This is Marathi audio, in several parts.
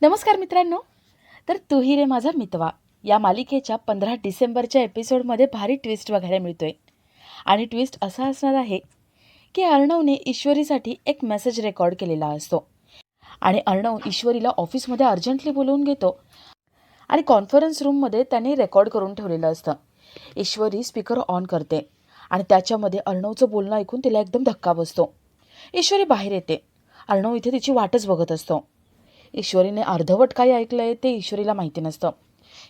नमस्कार मित्रांनो. तर तू ही रे माझा मितवा या मालिकेच्या 15 डिसेंबरच्या एपिसोडमध्ये भारी ट्विस्ट बघायला मिळतोय. आणि ट्विस्ट असा असणार आहे की अर्णवने ईश्वरीसाठी एक मेसेज रेकॉर्ड केलेला असतो. आणि अर्णव ईश्वरीला ऑफिसमध्ये अर्जंटली बोलवून घेतो आणि कॉन्फरन्स रूममध्ये त्याने रेकॉर्ड करून ठेवलेलं असतं. ईश्वरी स्पीकर ऑन करते आणि त्याच्यामध्ये अर्णवचं बोलणं ऐकून तिला एकदम धक्का बसतो. ईश्वरी बाहेर येते. अर्णव इथे तिची वाटच बघत असतो. ईश्वरीने अर्धवट काय ऐकलंय ते ईश्वरीला माहिती नसतं.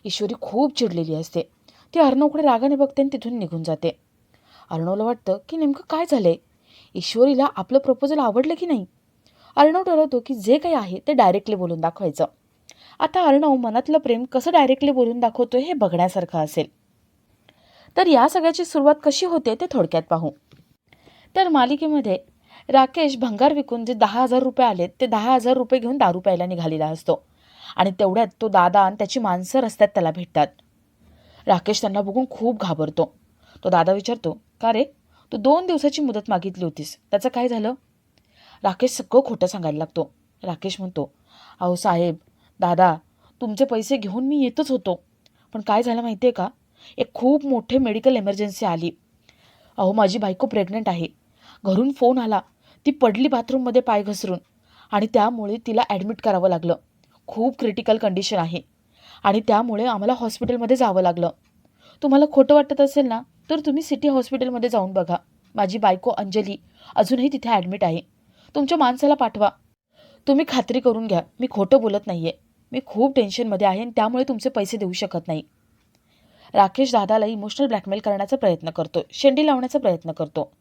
ईश्वरी खूप चिडलेली असते. ती अर्णवकडे रागाने बघते आणि तिथून निघून जाते. अर्णवला वाटतं की नेमकं काय झालंय, ईश्वरीला आपलं प्रपोजल आवडलं की नाही. अर्णव ठरवतो की जे काही आहे ते डायरेक्टली बोलून दाखवायचं. आता अर्णव मनातलं प्रेम कसं डायरेक्टली बोलून दाखवतोय हे बघण्यासारखं असेल. तर या सगळ्याची सुरुवात कशी होते ते थोडक्यात पाहू. तर मालिकेमध्ये राकेश भंगार विकून जे 10,000 रुपये आलेत ते 10,000 रुपये घेऊन दारू प्यायला निघालेला असतो. आणि तेवढ्यात तो दादा आणि त्याची माणसं रस्त्यात त्याला भेटतात. राकेश त्यांना बघून खूप घाबरतो. तो दादा विचारतो, का रे, तू 2 दिवसाची मुदत मागितली होतीस, त्याचं काय झालं. राकेश सगळं खोटं सांगायला लागतो. राकेश म्हणतो, अहो साहेब, दादा, तुमचे पैसे घेऊन मी येतच होतो, पण काय झालं माहिती आहे का, एक खूप मोठे मेडिकल इमर्जन्सी आली. अहो माझी बायको प्रेग्नंट आहे. घरून फोन आला, ती पडली बाथरूममध्ये पाय घसरून आणि त्यामुळे तिला ॲडमिट करावं लागलं. खूप क्रिटिकल कंडिशन आहे आणि त्यामुळे आम्हाला हॉस्पिटलमध्ये जावं लागलं. तुम्हाला खोटं वाटत असेल ना, तर तुम्ही सिटी हॉस्पिटलमध्ये जाऊन बघा. माझी बायको अंजली अजूनही तिथे ॲडमिट आहे. तुमच्या माणसाला पाठवा. तुम्ही खात्री करून घ्या, मी खोटं बोलत नाही आहे. मी खूप टेन्शनमध्ये आहे आणि त्यामुळे तुमचे पैसे देऊ शकत नाही. राकेश दादाला इमोशनल ब्लॅकमेल करण्याचा प्रयत्न करतो, शेंडी लावण्याचा प्रयत्न करतो.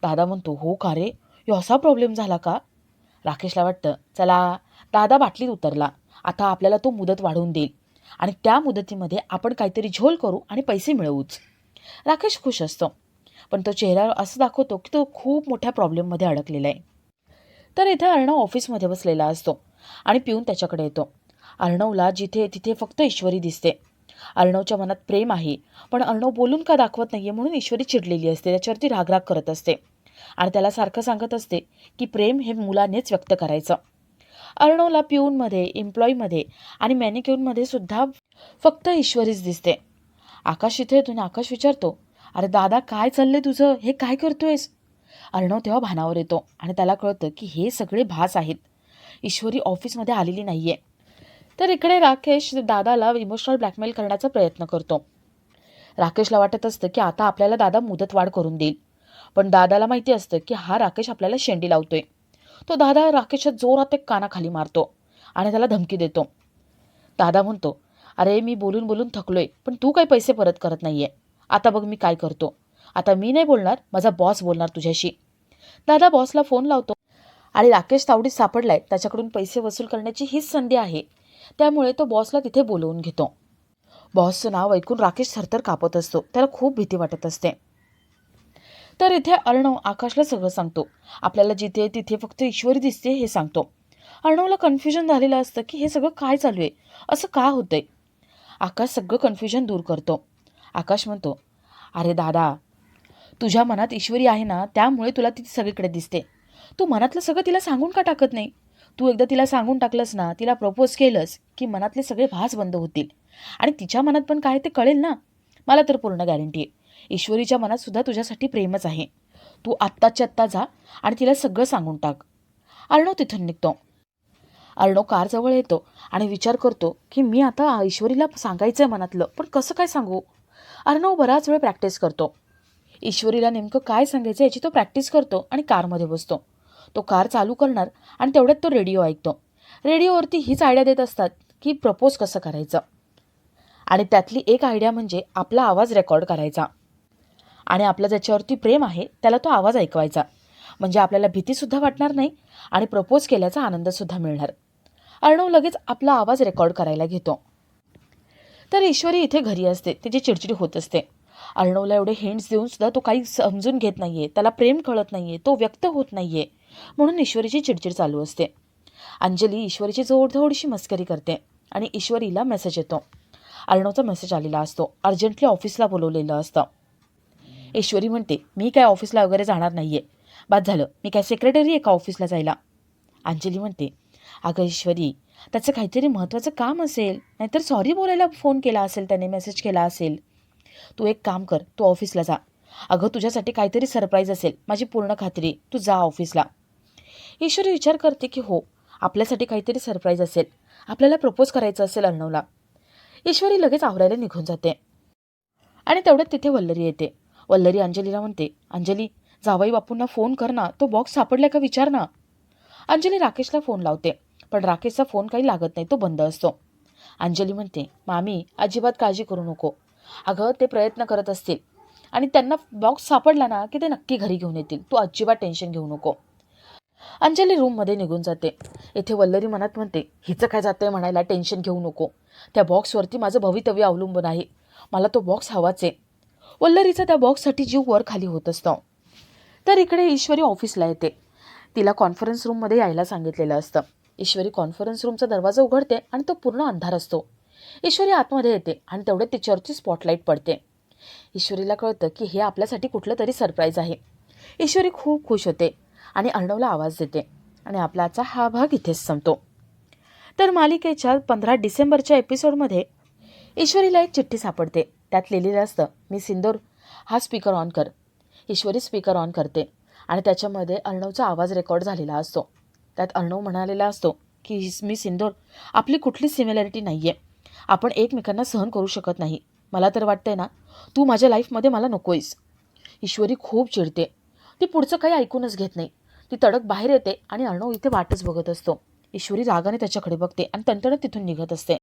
दादा म्हणतो, हो का रे, ह्यो असा प्रॉब्लेम झाला का. राकेशला वाटतं, चला, दादा बाटलीत उतरला, आता आपल्याला तो मुदत वाढवून देईल आणि त्या मुदतीमध्ये आपण काहीतरी झोल करू आणि पैसे मिळवूच. राकेश खुश असतो, पण तो चेहरा असं दाखवतो की तो खूप मोठ्या प्रॉब्लेममध्ये अडकलेला आहे. तर इथे अर्णव ऑफिसमध्ये बसलेला असतो आणि पिऊन त्याच्याकडे येतो. अर्णवला जिथे तिथे फक्त ईश्वरी दिसते. अर्णवच्या मनात प्रेम आहे, पण अर्णव बोलून का दाखवत नाहीये म्हणून ईश्वरी चिडलेली असते, त्याच्यावरती रागराग करत असते आणि त्याला सारखं सांगत असते की प्रेम हे मुलानेच व्यक्त करायचं. अर्णवला पिऊनमध्ये, एम्प्लॉईमध्ये आणि मॅनिक्यूनमध्ये सुद्धा फक्त ईश्वरीच दिसते. आकाश इथे येतो आणि आकाश विचारतो, अरे दादा, काय चाललंय तुझं, हे काय करतोयस. अर्णव तेव्हा भानावर येतो आणि त्याला कळतं की हे सगळे भास आहेत, ईश्वरी ऑफिसमध्ये आलेली नाहीये. तर इकडे राकेश दादाला इमोशनल ब्लॅकमेल करण्याचा प्रयत्न करतो. राकेशला वाटत असतं की आता आपल्याला दादा मुदतवाढ करून देईल, पण दादाला माहिती असतं की हा राकेश आपल्याला शेंडी लावतोय. तो दादा राकेशच्या जोरात एक कानाखाली मारतो आणि त्याला धमकी देतो. दादा म्हणतो, अरे मी बोलून बोलून थकलोय, पण तू काही पैसे परत करत नाहीये. आता बघ मी काय करतो. आता मी नाही बोलणार, माझा बॉस बोलणार तुझ्याशी. दादा बॉसला फोन लावतो आणि राकेश तावडीत सापडलाय, त्याच्याकडून पैसे वसूल करण्याची हीच संधी आहे. त्यामुळे तो बॉसला तिथे बोलवून घेतो. बॉसचं नाव ऐकून राकेश थरथर कापत असतो, त्याला खूप भीती वाटत असते. तर इथे अर्णव आकाशला सगळं सांगतो. आपल्याला जिथे तिथे फक्त ईश्वरी दिसते हे सांगतो. अर्णवला कन्फ्युजन झालेलं असतं की हे सगळं काय चालू आहे, असं का होतंय. आकाश सगळं कन्फ्युजन दूर करतो. आकाश म्हणतो, अरे दादा, तुझ्या मनात ईश्वरी आहे ना, त्यामुळे तुला ती सगळीकडे दिसते. तू मनातलं सगळं तिला सांगून का टाकत नाही. तू एकदा तिला सांगून टाकलंस ना, तिला प्रपोज केलंस की मनातले सगळे भास बंद होतील आणि तिच्या मनात पण काय ते कळेल ना. मला तर पूर्ण गॅरंटी आहे, ईश्वरीच्या मनात सुद्धा तुझ्यासाठी प्रेमच आहे. तू आत्ताच्या आत्ता जा आणि तिला सगळं सांगून टाक. अर्णव तिथून निघतो. अर्णव कारजवळ येतो आणि विचार करतो की मी आता ईश्वरीला सांगायचं आहे मनातलं, पण कसं काय सांगू. अर्णव बराच वेळ प्रॅक्टिस करतो. ईश्वरीला नेमकं काय सांगायचं याची तो प्रॅक्टिस करतो आणि कारमध्ये बसतो. तो कार चालू करणार आणि तेवढ्यात तो रेडिओ ऐकतो. रेडिओवरती हीच आयडिया देत असतात की प्रपोज कसं करायचं. आणि त्यातली एक आयडिया म्हणजे आपला आवाज रेकॉर्ड करायचा आणि आपलं ज्याच्यावरती प्रेम आहे त्याला तो आवाज ऐकवायचा. म्हणजे आपल्याला भीतीसुद्धा वाटणार नाही आणि प्रपोज केल्याचा आनंदसुद्धा मिळणार. अर्णव लगेच आपला आवाज रेकॉर्ड करायला घेतो. तर ईश्वरी इथे घरी असते, तिची चिडचिड होत असते. अर्णवला एवढे हिंट्स देऊन सुद्धा तो काही समजून घेत नाहीये, त्याला प्रेम कळत नाहीये, तो व्यक्त होत नाहीये, म्हणून ईश्वरीची चिडचिड चालू असते. अंजली ईश्वरीची थोडीशी मस्करी करते आणि ईश्वरीला मेसेज येतो. अर्णवचा मेसेज आलेला असतो, अर्जंटली ऑफिसला बोलवलेलं असतं. ईश्वरी म्हणते, मी काय ऑफिसला वगैरे जाणार नाहीये, बाद झालं, मी काय सेक्रेटरी आहे का ऑफिसला जायला. अंजली म्हणते, अगं ईश्वरी, त्याचं काहीतरी महत्त्वाचं काम असेल, नाहीतर सॉरी बोलायला फोन केला असेल, त्याने मेसेज केला असेल. तू एक काम कर, तू ऑफिसला जा. अगं तुझ्यासाठी काहीतरी सरप्राईज असेल, माझी पूर्ण खात्री. तू जा ऑफिसला. ईश्वरी विचार करते की हो, आपल्यासाठी काहीतरी सरप्राईज असेल, आपल्याला प्रपोज करायचं असेल अर्णवला. ईश्वरी लगेच आवरायला निघून जाते आणि तेवढ्यात तिथे वल्लरी येते. वल्लरी अंजलीला म्हणते, अंजली, जावई बापूंना फोन कर ना, तो बॉक्स सापडलाय का विचार ना. अंजली राकेशला फोन लावते, पण राकेशचा फोन काही लागत नाही, तो बंद असतो. अंजली म्हणते, मामी अजिबात काळजी करू नको. अगं ते प्रयत्न करत असतील आणि त्यांना बॉक्स सापडला ना की ते नक्की घरी घेऊन येतील. तू अजिबात टेन्शन घेऊ नको. अंजली रूममध्ये निघून जाते. इथे वल्लरी मनात म्हणते, हिचं काय जातंय म्हणायला, टेन्शन घेऊ नको. त्या बॉक्सवरती माझं भवितव्य अवलंबून आहे. मला तो बॉक्स हवाच आहे. वल्लरीचा त्या बॉक्ससाठी जीव वर खाली होत असतो. तर इकडे ईश्वरी ऑफिसला येते. तिला कॉन्फरन्स रूममध्ये यायला सांगितलेलं असतं. ईश्वरी कॉन्फरन्स रूमचा दरवाजा उघडते आणि तो पूर्ण अंधार असतो. ईश्वरी आतमध्ये येते आणि तेवढ्यात तिच्यावरची स्पॉटलाईट पडते. ईश्वरीला कळतं की हे आपल्यासाठी कुठलं तरी सरप्राईज आहे. ईश्वरी खूप खुश होते आणि अर्णवला आवाज देते आणि आपला आजचा हा भाग इथेच संपतो. तर मालिकेच्या 15 डिसेंबरच्या एपिसोडमध्ये ईश्वरीला एक चिठ्ठी सापडते. त्यात लिहिलेलं असतं, मी सिंदूर, हा स्पीकर ऑन कर. ईश्वरी स्पीकर ऑन करते आणि त्याच्यामध्ये अर्णवचा आवाज रेकॉर्ड झालेला असतो. त्यात अर्णव म्हणालेला असतो की मी सिंदूर, आपली कुठलीच सिमिलॅरिटी नाही आहे. आपण एकमेकांना सहन करू शकत नाही. मला तर वाटतंय ना, तू माझ्या लाईफमध्ये मला नकोयस. ईश्वरी खूप चिडते. ती पुढचं काही ऐकूनच घेत नाही. ती तडक बाहेर येते आणि अर्णव इथे वाटच बघत असतो. ईश्वरी रागाने त्याच्याकडे बघते आणि तणतणत तिथून निघत असते.